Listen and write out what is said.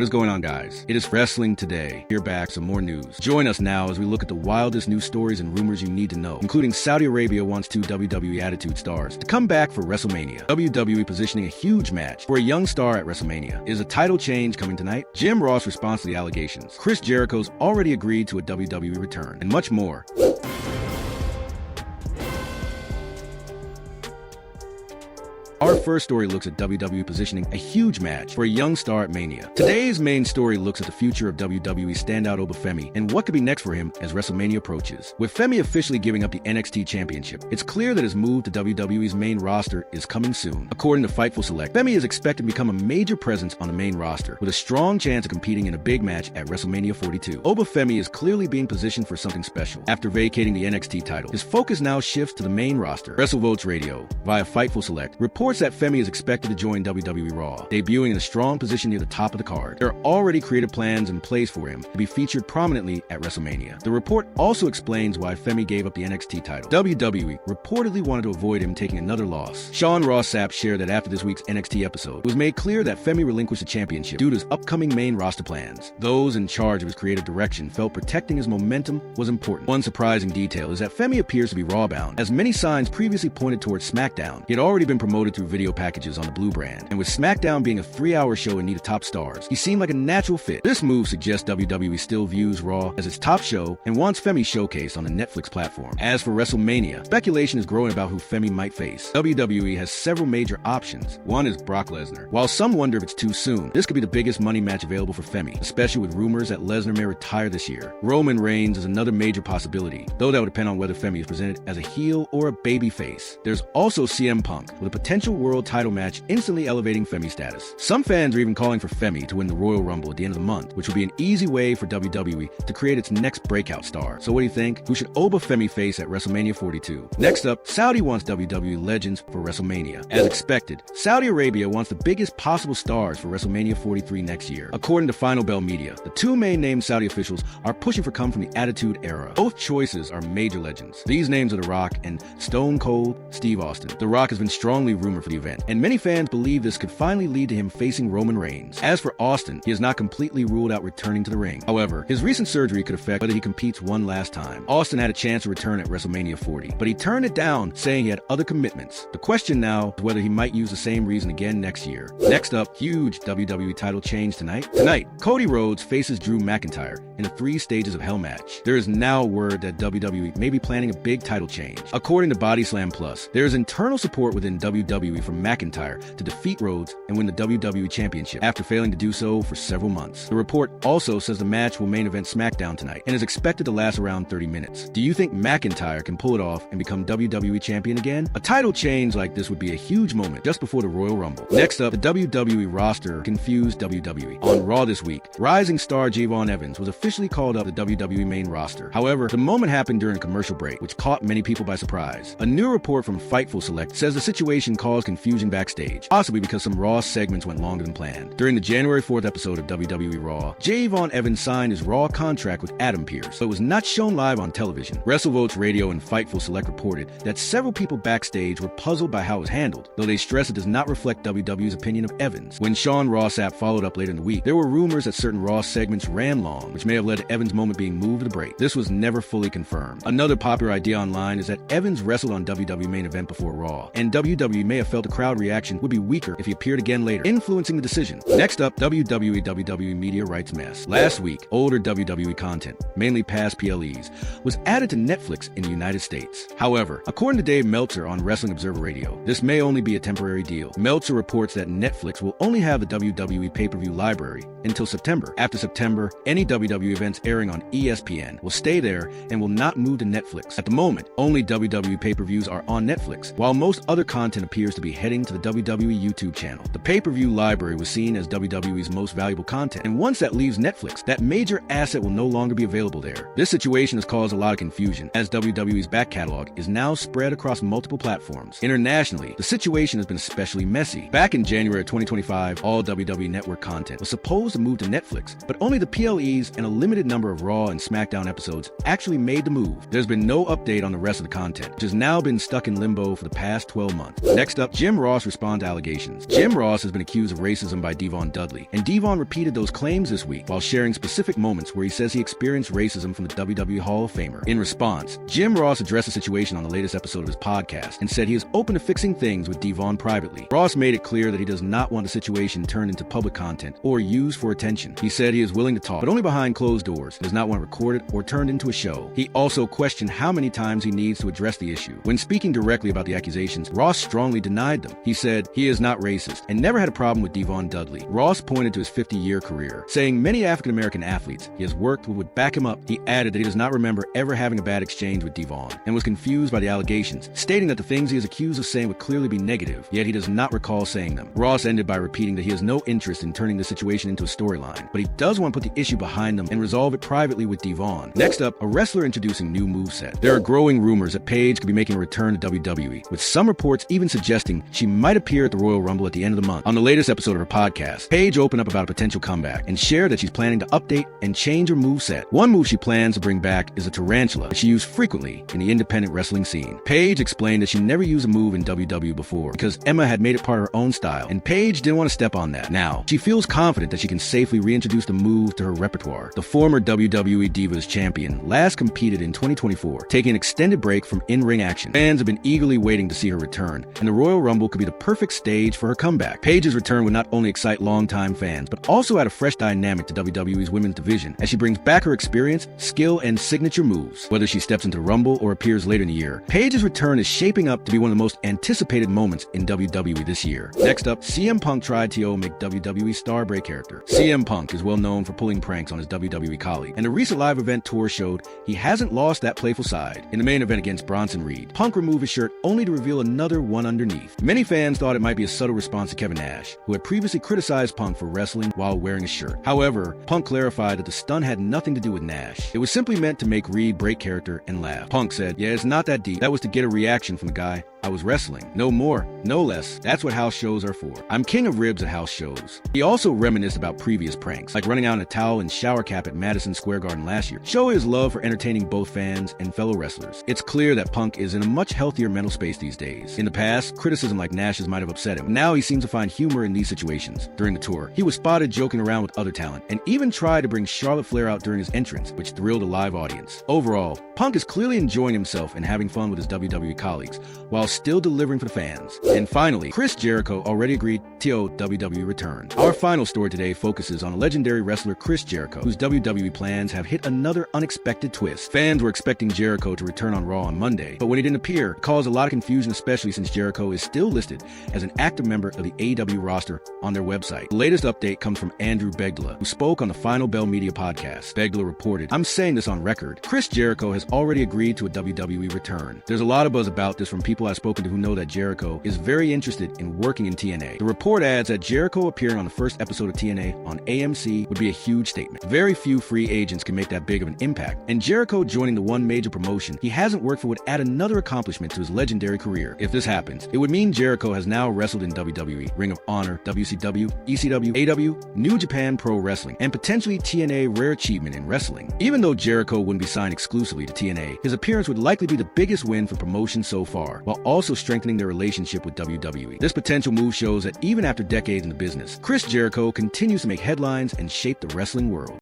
What is going on, guys? It is Wrestling Today. Here back with some more news. Join us now as we look at the wildest news stories and rumors you need to know, including Saudi Arabia wants two WWE Attitude stars to come back for WrestleMania. WWE positioning a huge match for a young star at WrestleMania. Is a title change coming tonight? Jim Ross responds to the allegations. Chris Jericho's already agreed to a WWE return, and much more. Our first story looks at WWE positioning a huge match for a young star at Mania. Today's main story looks at the future of WWE standout Femi and what could be next for him as WrestleMania approaches. With Femi officially giving up the NXT Championship, it's clear that his move to WWE's main roster is coming soon. According to Fightful Select, Femi is expected to become a major presence on the main roster, with a strong chance of competing in a big match at WrestleMania 42. Femi is clearly being positioned for something special. After vacating the NXT title, his focus now shifts to the main roster. WrestleVotes Radio, via Fightful Select, reports that Femi is expected to join WWE Raw, debuting in a strong position near the top of the card. There are already creative plans in place for him to be featured prominently at WrestleMania. The report also explains why Femi gave up the NXT title. WWE reportedly wanted to avoid him taking another loss. Sean Ross Sapp shared that after this week's NXT episode, it was made clear that Femi relinquished the championship due to his upcoming main roster plans. Those in charge of his creative direction felt protecting his momentum was important. One surprising detail is that Femi appears to be Raw-bound, as many signs previously pointed towards SmackDown. He had already been promoted through video packages on the Blue brand, and with SmackDown being a 3-hour show in need of top stars, he seemed like a natural fit. This move suggests WWE still views Raw as its top show and wants Femi showcased on the Netflix platform. As for WrestleMania, speculation is growing about who Femi might face. WWE has several major options. One is Brock Lesnar. While some wonder if it's too soon, this could be the biggest money match available for Femi, especially with rumors that Lesnar may retire this year. Roman Reigns is another major possibility, though that would depend on whether Femi is presented as a heel or a baby face. There's also CM Punk, with a potential world title match instantly elevating Femi's status. Some fans are even calling for Femi to win the Royal Rumble at the end of the month, which would be an easy way for WWE to create its next breakout star. So what do you think? Who should Femi face at WrestleMania 42? Next up, Saudi wants WWE legends for WrestleMania. As expected, Saudi Arabia wants the biggest possible stars for WrestleMania 43 next year. According to Final Bell Media, the two main named Saudi officials are pushing for come from the Attitude Era. Both choices are major legends. These names are The Rock and Stone Cold Steve Austin. The Rock has been strongly rumored for the event, and many fans believe this could finally lead to him facing Roman Reigns. As for Austin, he has not completely ruled out returning to the ring. However, his recent surgery could affect whether he competes one last time. Austin had a chance to return at WrestleMania 40, but he turned it down, saying he had other commitments. The question now is whether he might use the same reason again next year. Next up, huge WWE title change tonight. Tonight, Cody Rhodes faces Drew McIntyre in a 3 stages of hell match. There is now word that WWE may be planning a big title change. According to Body Slam Plus, there is internal support within WWE for McIntyre to defeat Rhodes and win the WWE Championship after failing to do so for several months. The report also says the match will main event SmackDown tonight and is expected to last around 30 minutes. Do you think McIntyre can pull it off and become WWE Champion again? A title change like this would be a huge moment just before the Royal Rumble. Next up, the WWE roster confused WWE. On Raw this week, rising star Javon Evans was officially called up to the WWE main roster. However, the moment happened during a commercial break, which caught many people by surprise. A new report from Fightful Select says the situation caused confusion backstage, possibly because some Raw segments went longer than planned. During the January 4th episode of WWE Raw, Javon Evans signed his Raw contract with Adam Pearce, but was not shown live on television. WrestleVotes Radio and Fightful Select reported that several people backstage were puzzled by how it was handled, though they stress it does not reflect WWE's opinion of Evans. When Sean Ross Sapp followed up later in the week, there were rumors that certain Raw segments ran long, which may have led to Evans' moment being moved to the break. This was never fully confirmed. Another popular idea online is that Evans wrestled on WWE main event before Raw, and WWE may have felt the crowd reaction would be weaker if he appeared again later, influencing the decision. Next up, WWE media rights mess. Last week, older WWE content, mainly past PLEs, was added to Netflix in the United States. However, according to Dave Meltzer on Wrestling Observer Radio, this may only be a temporary deal. Meltzer reports that Netflix will only have the WWE pay-per-view library until September. After September, any WWE events airing on ESPN will stay there and will not move to Netflix. At the moment, only WWE pay-per-views are on Netflix, while most other content appears to be heading to the WWE YouTube channel. The pay-per-view library was seen as WWE's most valuable content, and once that leaves Netflix, that major asset will no longer be available there. This situation has caused a lot of confusion, as WWE's back catalog is now spread across multiple platforms. Internationally, the situation has been especially messy. Back in January of 2025, all WWE Network content was supposed to move to Netflix, but only the PLEs and a limited number of Raw and SmackDown episodes actually made the move. There's been no update on the rest of the content, which has now been stuck in limbo for the past 12 months. Next Next up, Jim Ross responds to allegations. Jim Ross has been accused of racism by Devon Dudley, and Devon repeated those claims this week while sharing specific moments where he says he experienced racism from the WWE Hall of Famer. In response, Jim Ross addressed the situation on the latest episode of his podcast and said he is open to fixing things with Devon privately. Ross made it clear that he does not want the situation turned into public content or used for attention. He said he is willing to talk, but only behind closed doors. He does not want it recorded or turned into a show. He also questioned how many times he needs to address the issue. When speaking directly about the accusations, Ross strongly denied them. He said he is not racist and never had a problem with Devon Dudley. Ross pointed to his 50-year career, saying many African-American athletes he has worked with would back him up. He added that he does not remember ever having a bad exchange with Devon and was confused by the allegations, stating that the things he is accused of saying would clearly be negative, yet he does not recall saying them. Ross ended by repeating that he has no interest in turning the situation into a storyline, but he does want to put the issue behind them and resolve it privately with Devon. Next up, a wrestler introducing new moveset. There are growing rumors that Paige could be making a return to WWE, with some reports even suggesting she might appear at the Royal Rumble at the end of the month. On the latest episode of her podcast, Paige opened up about a potential comeback and shared that she's planning to update and change her moveset. One move she plans to bring back is a tarantula that she used frequently in the independent wrestling scene. Paige explained that she never used a move in WWE before because Emma had made it part of her own style, and Paige didn't want to step on that. Now, she feels confident that she can safely reintroduce the move to her repertoire. The former WWE Divas champion last competed in 2024, taking an extended break from in-ring action. Fans have been eagerly waiting to see her return, and the Royal Rumble could be the perfect stage for her comeback. Paige's return would not only excite longtime fans, but also add a fresh dynamic to WWE's women's division as she brings back her experience, skill, and signature moves. Whether she steps into the Rumble or appears later in the year, Paige's return is shaping up to be one of the most anticipated moments in WWE this year. Next up, CM Punk tried to make WWE star break character. CM Punk is well known for pulling pranks on his WWE colleague, and a recent live event tour showed he hasn't lost that playful side. In the main event against Bronson Reed, Punk removed his shirt only to reveal another one underneath. Many fans thought it might be a subtle response to Kevin Nash, who had previously criticized Punk for wrestling while wearing a shirt. However, Punk clarified that the stunt had nothing to do with Nash. It was simply meant to make Reed break character and laugh. Punk said, "Yeah, it's not that deep. That was to get a reaction from the guy I was wrestling. No more, no less. That's what house shows are for. I'm king of ribs at house shows." He also reminisced about previous pranks, like running out in a towel and shower cap at Madison Square Garden last year, showing his love for entertaining both fans and fellow wrestlers. It's clear that Punk is in a much healthier mental space these days. In the past, criticism like Nash's might have upset him. Now he seems to find humor in these situations. During the tour, he was spotted joking around with other talent, and even tried to bring Charlotte Flair out during his entrance, which thrilled a live audience. Overall, Punk is clearly enjoying himself and having fun with his WWE colleagues, while still delivering for the fans. And finally, Chris Jericho already agreed to WWE Return. Our final story today focuses on legendary wrestler Chris Jericho, whose WWE plans have hit another unexpected twist. Fans were expecting Jericho to return on Raw on Monday, but when he didn't appear, it caused a lot of confusion, especially since Jericho is still listed as an active member of the AEW roster on their website. The latest update comes from Andrew Begdala, who spoke on the Final Bell Media podcast. Begdala reported, "I'm saying this on record. Chris Jericho has already agreed to a WWE return. There's a lot of buzz about this from people I've spoken to who know that Jericho is very interested in working in TNA. The report adds that Jericho appearing on the first episode of TNA on AMC would be a huge statement. Very few free agents can make that big of an impact, and Jericho joining the one major promotion he hasn't worked for would add another accomplishment to his legendary career. If this happens, it would mean Jericho has now wrestled in WWE, Ring of Honor, WCW, ECW, AW, New Japan Pro Wrestling, and potentially TNA Rare Achievement in Wrestling. Even though Jericho wouldn't be signed exclusively to TNA, his appearance would likely be the biggest win for promotion so far, while also strengthening their relationship with WWE. This potential move shows that even after decades in the business, Chris Jericho continues to make headlines and shape the wrestling world.